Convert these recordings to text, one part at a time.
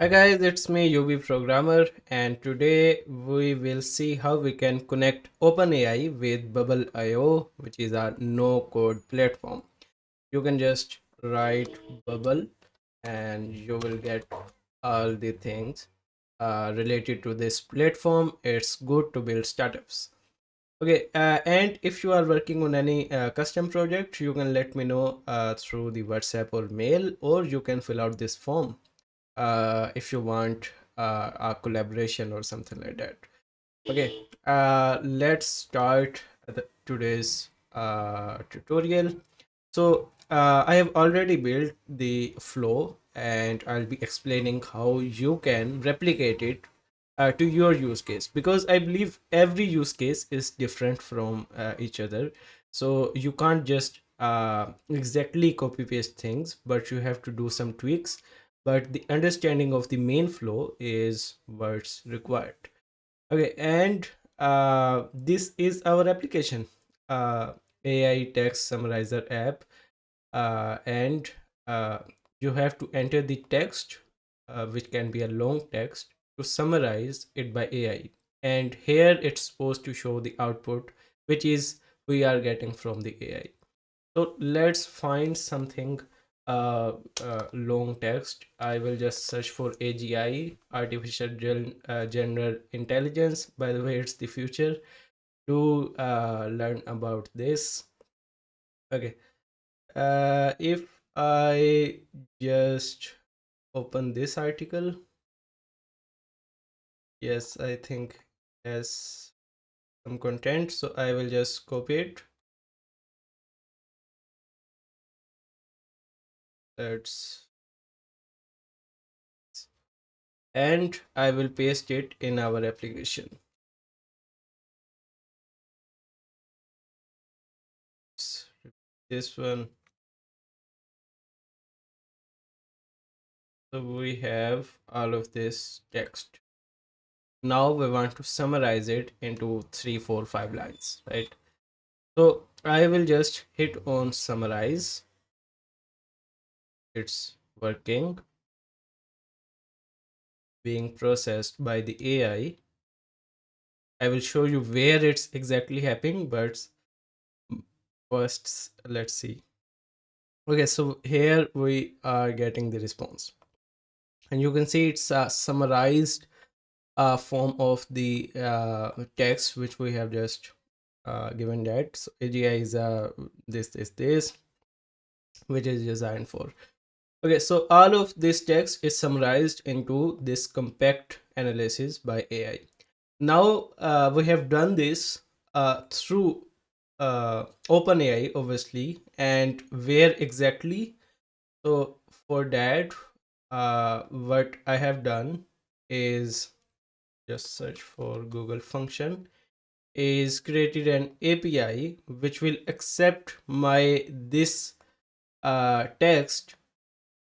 Hi guys, it's me UBprogrammer, and today we will see how we can connect OpenAI with Bubble.io, which is our no-code platform. You can just write Bubble and you will get all the things related to this platform. It's good to build startups. Okay, and if you are working on any custom project, you can let me know through the WhatsApp or mail, or you can fill out this form if you want a collaboration or something like that. Okay, let's start today's tutorial. So I have already built the flow and I'll be explaining how you can replicate it to your use case, because I believe every use case is different from each other. So you can't just exactly copy paste things, but you have to do some tweaks. But the understanding of the main flow is what's required. Okay, and this is our application, uh, AI text summarizer app, and uh, you have to enter the text, which can be a long text, to summarize it by AI. And here it's supposed to show the output, which is we are getting from the AI. So let's find something long text. I will just search for AGI, General Intelligence. By the way, it's the future to learn about this. Okay. If I just open this article, yes, I think has some content, so I will just copy it. Let's and I will paste it in our application. This one. So we have all of this text. Now we want to summarize it into 3, 4, 5 lines, right? So I will just hit on summarize. It's working, being processed by the AI. I will show you where it's exactly happening, but first let's see. Okay, so here we are getting the response, and you can see it's a summarized form of the text which we have just given that. So AGI is this which is designed for. Okay, so all of this text is summarized into this compact analysis by AI. Now we have done this through OpenAI, obviously, and where exactly? So for that, what I have done is just search for Google function, is created an API which will accept my this text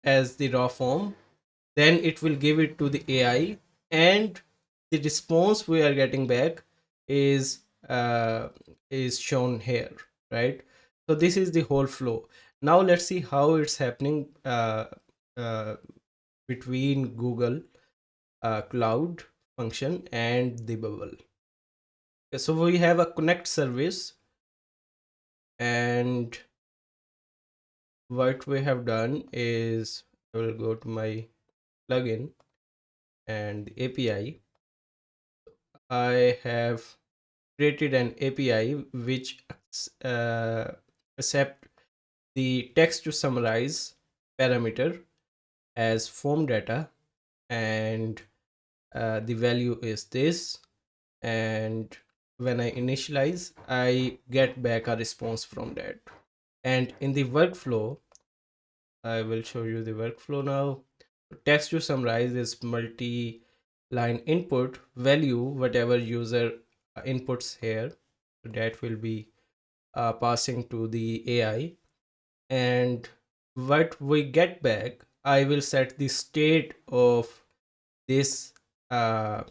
as the raw form. Then it will give it to the AI, and the response we are getting back is uh, is shown here, right? So this is the whole flow. Now let's see how it's happening uh, between Google Cloud function and the bubble. Okay, so we have a connect service, and what we have done is I will go to my plugin and the API. I have created an API which uh, accept the text to summarize parameter as form data, and the value is this, and when I initialize I get back a response from that. And in the workflow, I will show you the workflow now. Text to summarize is multi line input value, whatever user inputs here, so that will be passing to the AI. And what we get back, I will set the state of this uh,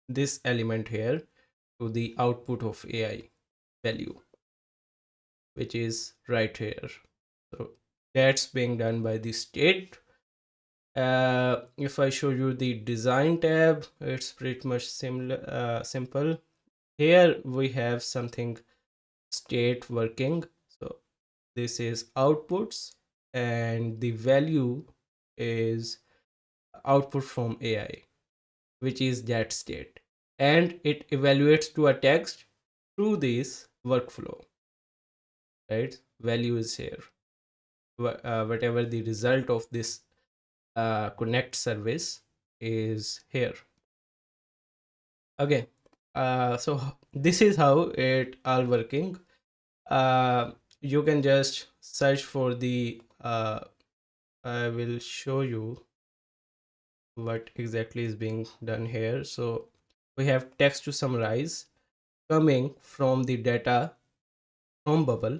this element here to the output of AI value, which is right here. So that's being done by the state. If I show you the design tab, it's pretty much similar, simple. Here we have something state working. So this is outputs, and the value is output from AI, which is that state, and it evaluates to a text through this workflow, right? Value is here. Whatever the result of this connect service is here. Okay, so this is how it all working. You can just search for the I will show you what exactly is being done here. So we have text to summarize coming from the data from bubble,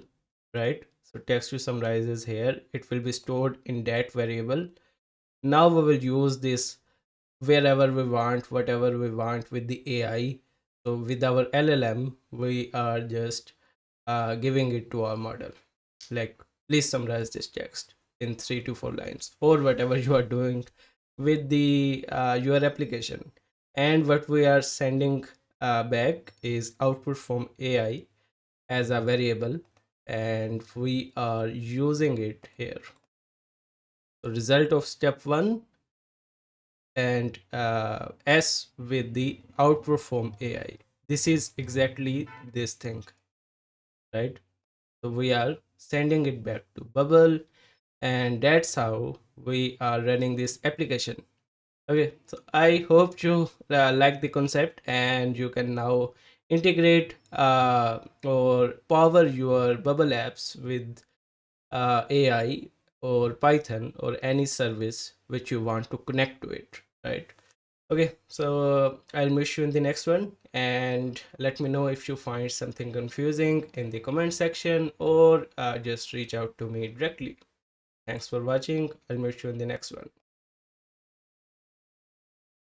right? So text to summarize is here. It will be stored in that variable. Now we will use this wherever we want, whatever we want with the AI. So with our LLM, we are just giving it to our model, like, please summarize this text in 3 to 4 lines, or whatever you are doing with the your application. And what we are sending back is output from AI as a variable, and we are using it here. So result of step 1 and S with the output from AI. This is exactly this thing, right? So we are sending it back to bubble, and that's how we are running this application. Okay, so I hope you like the concept, and you can now integrate or power your bubble apps with AI or Python or any service which you want to connect to it, right? Okay, so I'll meet you in the next one, and let me know if you find something confusing in the comment section, or just reach out to me directly. Thanks for watching. I'll meet you in the next one.